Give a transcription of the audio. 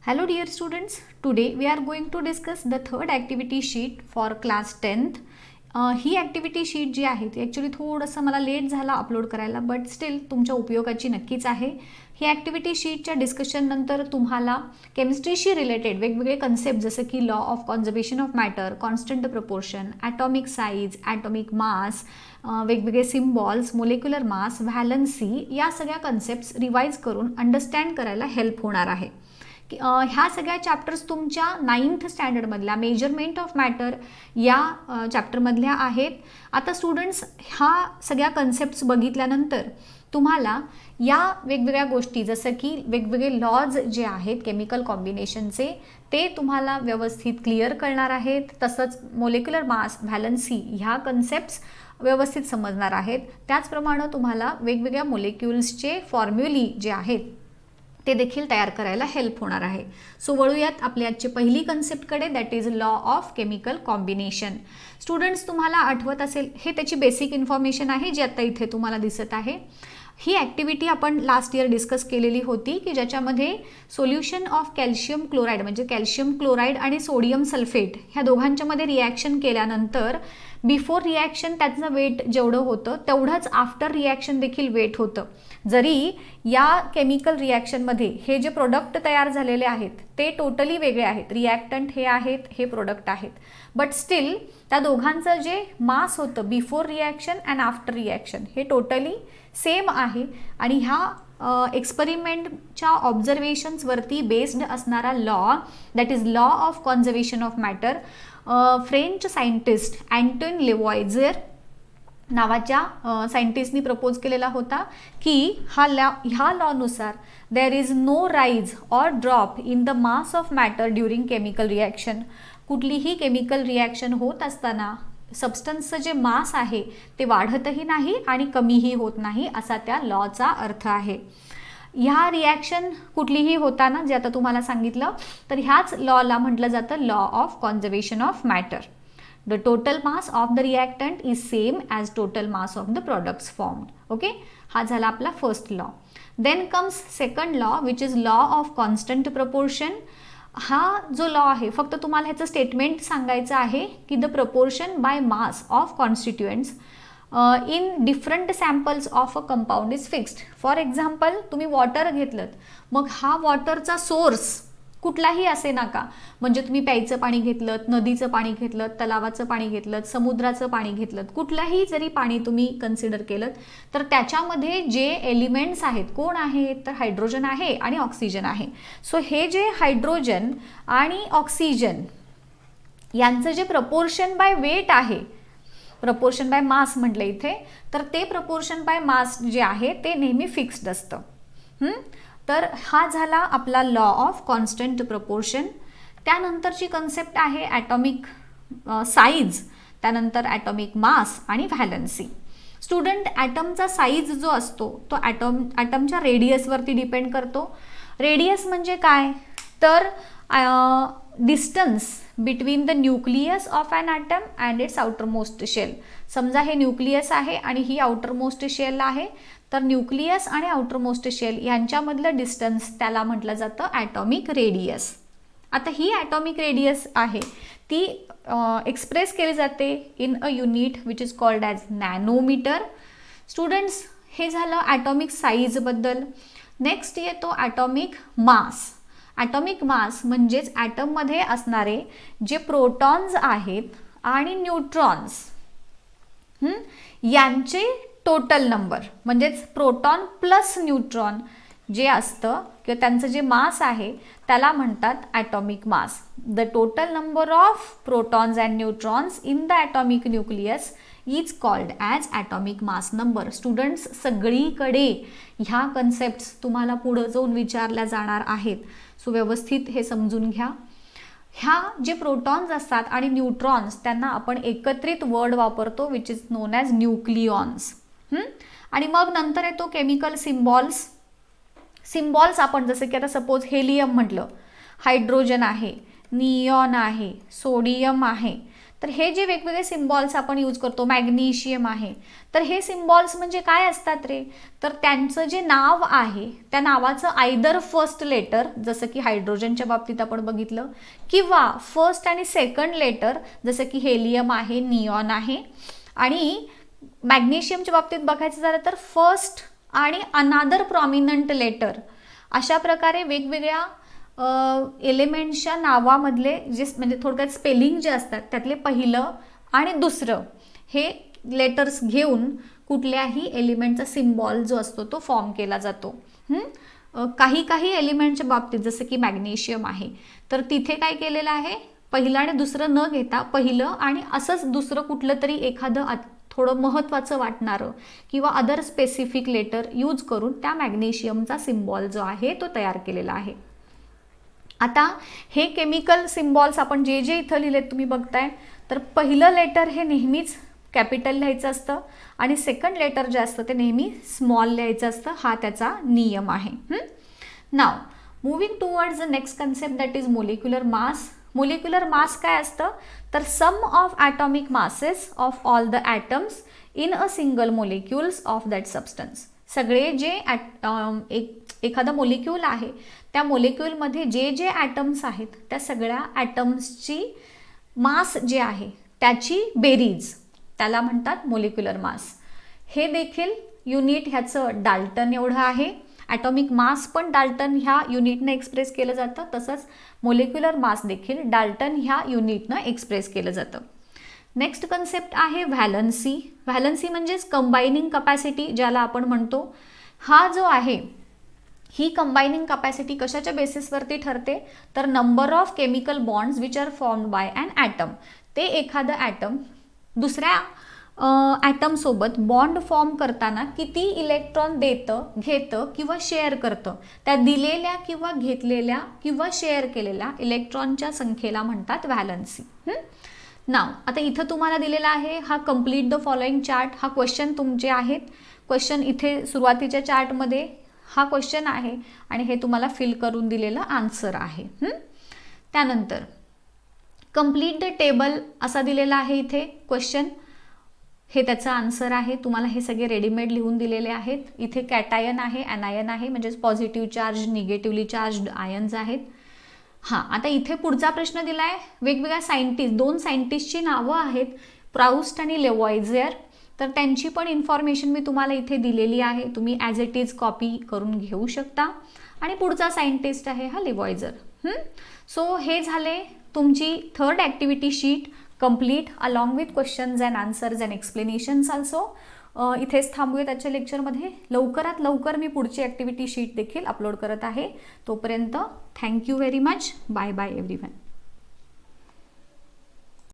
Hello dear students, today we are going to discuss the third activity sheet for class 10th. ही activity sheet जी आहे ती actually थोडंसं मला late झाला अपलोड करायला, बट स्टील तुमच्या उपयोगाची नक्कीच आहे. ही ॲक्टिव्हिटी शीटच्या डिस्कशननंतर तुम्हाला केमिस्ट्रीशी रिलेटेड वेगवेगळे कन्सेप्ट जसं की law of conservation of matter, constant proportion, atomic size, atomic mass, वेगवेगळे सिम्बॉल्स, मोलेक्युलर मास, व्हॅलन्सी या सगळ्या कन्सेप्ट्स रिवाईज करून अंडरस्टँड करायला हेल्प होणार आहे. ह्या सगळ्या चॅप्टर्स तुमच्या 9th स्टँडर्डमधल्या मेजरमेंट ऑफ मॅटर या चॅप्टरमधल्या आहेत. आता स्टुडंट्स ह्या सगळ्या कन्सेप्ट्स बघितल्यानंतर तुम्हाला या वेगवेगळ्या गोष्टी जसं की वेगवेगळे लॉज जे आहेत केमिकल कॉम्बिनेशनचे ते तुम्हाला व्यवस्थित क्लिअर करणार आहेत. तसंच मोलेक्युलर मास, व्हॅलन्सी ह्या कन्सेप्ट्स व्यवस्थित समजणार आहेत. त्याचप्रमाणे तुम्हाला वेगवेगळ्या मोलेक्युल्सचे फॉर्म्युली जे आहेत ते देखील तयार करायला हेल्प होणार आहे. सो वळूयात आपल्या आजची पहिली कन्सेप्टकडे, that is law of chemical combination. Students तुम्हाला आठवत असेल हे त्याची बेसिक इन्फॉर्मेशन आहे जी आता इथे तुम्हाला दिसत आहे. ही ॲक्टिव्हिटी आपण लास्ट इयर डिस्कस केलेली होती की ज्याच्यामध्ये सोल्युशन ऑफ कॅल्शियम क्लोराईड म्हणजे कॅल्शियम क्लोराईड आणि सोडियम सल्फेट ह्या दोघांच्यामध्ये रिॲक्शन केल्यानंतर बिफोर रिॲक्शन त्याचं वेट जेवढं होतं तेवढंच आफ्टर रिॲक्शन देखील वेट होतं. जरी या केमिकल रिॲक्शनमध्ये हे जे प्रोडक्ट तयार झालेले आहेत ते टोटली वेगळे आहेत, रिॲक्टंट हे आहेत, हे प्रोडक्ट आहेत, बट स्टील त्या दोघांचं जे मास होतं before reaction and after reaction हे टोटली सेम आहे. आणि ह्या एक्सपेरिमेंटच्या ऑब्झर्वेशन्सवरती बेस्ड असणारा law, that is law of conservation of matter, French scientist Antoine Lavoisier नावाच्या सायंटिस्टनी प्रपोज केलेला होता की ह्या लॉनुसार there is no rise or drop in the mass of matter during chemical reaction. कुठलीही केमिकल रिॲक्शन होत असताना सबस्टन्सचं जे मास आहे ते वाढतही नाही आणि कमीही होत नाही असा त्या लॉचा अर्थ आहे. ह्या रिॲक्शन कुठलीही होताना जे आता तुम्हाला सांगितलं तर ह्याच लॉला म्हटलं जातं law of conservation of matter. The total mass of the reactant is same as total mass of the products formed. Okay, हा झाला आपला first law. Then comes second law which is law of constant proportion. हा जो law आहे फक्त तुम्हाला ह्याचं statement सांगायचं आहे की the proportion by mass of constituents in different samples of a compound is fixed. For example तुम्ही वॉटर घेतलं, मग हा वॉटरचा सोर्स कुठलाही असे नका, म्हणजे तुम्ही प्यायचं पाणी घेतलं, नदीचं पाणी घेतलं, तलावाचं पाणी घेतलं, समुद्राचं पाणी घेतलं, कुठलंही जरी पाणी तुम्ही कन्सिडर केलं तर त्याच्यामध्ये जे एलिमेंट्स आहेत कोण आहेत तर हायड्रोजन आहे आणि ऑक्सिजन आहे. सो हे जे हायड्रोजन आणि ऑक्सिजन यांचं जे प्रपोर्शन बाय वेट आहे, प्रपोर्शन बाय मास म्हटलं इथे, तर ते प्रपोर्शन बाय मास जे आहे ते नेहमी फिक्स्ड असतं. तर हा झाला आपला लॉ ऑफ कॉन्स्टंट प्रपोर्शन. त्यानंतरची कन्सेप्ट आहे ॲटॉमिक साईज, त्यानंतर ॲटॉमिक मास आणि व्हॅलन्सी. स्टुडंट ॲटमचा साईज जो असतो तो ॲटमच्या रेडियसवरती डिपेंड करतो. रेडियस म्हणजे काय तर distance between the nucleus of an atom and its outermost shell. समजा हे न्यूक्लियस आहे आणि ही आउटरमोस्ट शेल आहे, तर न्यूक्लियस आणि आउटरमोस्ट शेल यांच्यामधलं डिस्टन्स त्याला म्हटलं जातं ॲटॉमिक रेडियस. आता ही ॲटॉमिक रेडियस आहे ती एक्सप्रेस केली जाते in a unit which is called as nanometre. Students हे झालं ॲटॉमिक साईजबद्दल. नेक्स्ट येतो ॲटॉमिक मास. ॲटॉमिक मास म्हणजेच ॲटममध्ये असणारे जे प्रोटॉन्स आहेत आणि न्यूट्रॉन्स यांचे टोटल नंबर, म्हणजेच प्रोटॉन प्लस न्यूट्रॉन जे असतं किंवा त्यांचं जे मास आहे त्याला म्हणतात atomic mass. The total number of protons and neutrons in the atomic nucleus is called as atomic mass number. Students सगळीकडे ह्या कन्सेप्ट्स तुम्हाला पुढं जाऊन विचारल्या जाणार आहेत, सो व्यवस्थित हे समजून घ्या. ह्या जे प्रोटॉन्स असतात आणि न्यूट्रॉन्स त्यांना आपण एकत्रित वर्ड वापरतो विच इज नोन ॲज न्यूक्लिऑन्स. आणि मग नंतर येतो केमिकल सिम्बॉल्स. सिम्बॉल्स आपण जसं की आता सपोज हेलियम म्हटलं, हायड्रोजन आहे, निऑन आहे, सोडियम आहे, तर हे जे वेगवेगळे सिम्बॉल्स आपण यूज करतो, मॅग्नेशियम आहे, तर हे सिम्बॉल्स म्हणजे काय असतात रे, तर त्यांचं जे नाव आहे त्या नावाचं आयदर फर्स्ट लेटर, जसं की हायड्रोजनच्या बाबतीत आपण बघितलं, किंवा फर्स्ट आणि सेकंड लेटर जसं की हेलियम आहे, निऑन आहे, आणि मॅग्नेशियमच्या बाबतीत बघायचं झालं तर फर्स्ट आणि अनादर प्रॉमिनंट लेटर, अशा प्रकारे वेगवेगळ्या एलिमेंट्सच्या नावामधले जे म्हणजे थोडक्यात स्पेलिंग जे असतात त्यातले पहिलं आणि दुसरं हे लेटर्स घेऊन कुठल्याही एलिमेंटचा सिम्बॉल जो असतो तो फॉर्म केला जातो. काही एलिमेंटच्या बाबतीत जसं की मॅग्नेशियम आहे, तर तिथे काय केलेलं आहे, पहिलं आणि दुसरं न घेता पहिलं आणि असंच दुसरं कुठलं तरी एखादं थोडं महत्त्वाचं वाटणारं किंवा अदर स्पेसिफिक लेटर यूज करून त्या मॅग्नेशियमचा सिम्बॉल जो आहे तो तयार केलेला आहे. आता हे केमिकल सिम्बॉल्स आपण जे जे इथं लिहिलेत तुम्ही बघताय, तर पहिलं लेटर हे नेहमीच कॅपिटल लिहायचं असतं आणि सेकंड लेटर जे असतं ते नेहमी स्मॉल लिहायचं असतं. हा त्याचा नियम आहे. Now moving towards the next concept that is molecular mass. Molecular mass काय असतं, तर sum of atomic masses of all the atoms in a single molecules of that substance. सगळे जे एखादा मोलिक्यूल आहे त्या मोलिक्यूलमध्ये जे जे ॲटम्स आहेत त्या सगळ्या ॲटम्सची मास जे आहे त्याची बेरीज, त्याला म्हणतात मोलिक्युलर मास. हे देखील युनिट ह्याचं डाल्टन एवढं आहे. ॲटॉमिक मास पण डाल्टन ह्या युनिटनं एक्सप्रेस केलं जातं, तसंच मोलिक्युलर मास देखील डाल्टन ह्या युनिटनं एक्सप्रेस केलं जातं. नेक्स्ट कन्सेप्ट आहे व्हॅलन्सी. व्हॅलन्सी म्हणजेच कंबायनिंग कपॅसिटी ज्याला आपण म्हणतो. हा जो आहे ही कंबायनिंग कपॅसिटी कशाच्या बेसिसवरती ठरते, तर number of chemical bonds which are formed by an atom. ते एखादं ॲटम दुसऱ्या ॲटमसोबत बॉन्ड फॉर्म करताना किती इलेक्ट्रॉन देतं, घेतं किंवा शेअर करतं, त्या दिलेल्या किंवा घेतलेल्या किंवा शेअर केलेल्या इलेक्ट्रॉनच्या संख्येला म्हणतात व्हॅलन्सी. नाव आता इथं तुम्हाला दिलेला आहे हा कम्प्लीट द फॉलोइंग चार्ट. हा क्वेश्चन तुमचे आहेत. क्वेश्चन इथे सुरुवातीच्या चार्टमध्ये हा क्वेश्चन आहे आणि हे तुम्हाला फिल करून दिलेलं आन्सर आहे. त्यानंतर कम्प्लीट द टेबल असा दिलेला आहे इथे क्वेश्चन, हे त्याचा आन्सर आहे. तुम्हाला हे सगळे रेडीमेड लिहून दिलेले आहेत. इथे कॅटायन आहे, ॲनायन आहे, म्हणजेच positive charge, negatively charge ions आहेत. आता इथे पुढचा प्रश्न दिला आहे, वेगवेगळ्या सायंटिस्ट, 2 सायंटिस्टची नावं आहेत, प्राउस्ट आणि लेवॉयझर. तर त्यांची पण इन्फॉर्मेशन मी तुम्हाला इथे दिलेली आहे. तुम्ही ॲज इट इज कॉपी करून घेऊ शकता. आणि पुढचा सायंटिस्ट आहे हा लेवॉयझर. सो हे झाले तुमची third activity sheet complete along with questions and answers and explanations also. इथेच थांबूया त्याच्या लेक्चरमध्ये. लवकरात लवकर मी पुढची ॲक्टिव्हिटी शीट देखील अपलोड करत आहे. तोपर्यंत thank you very much. Bye bye everyone.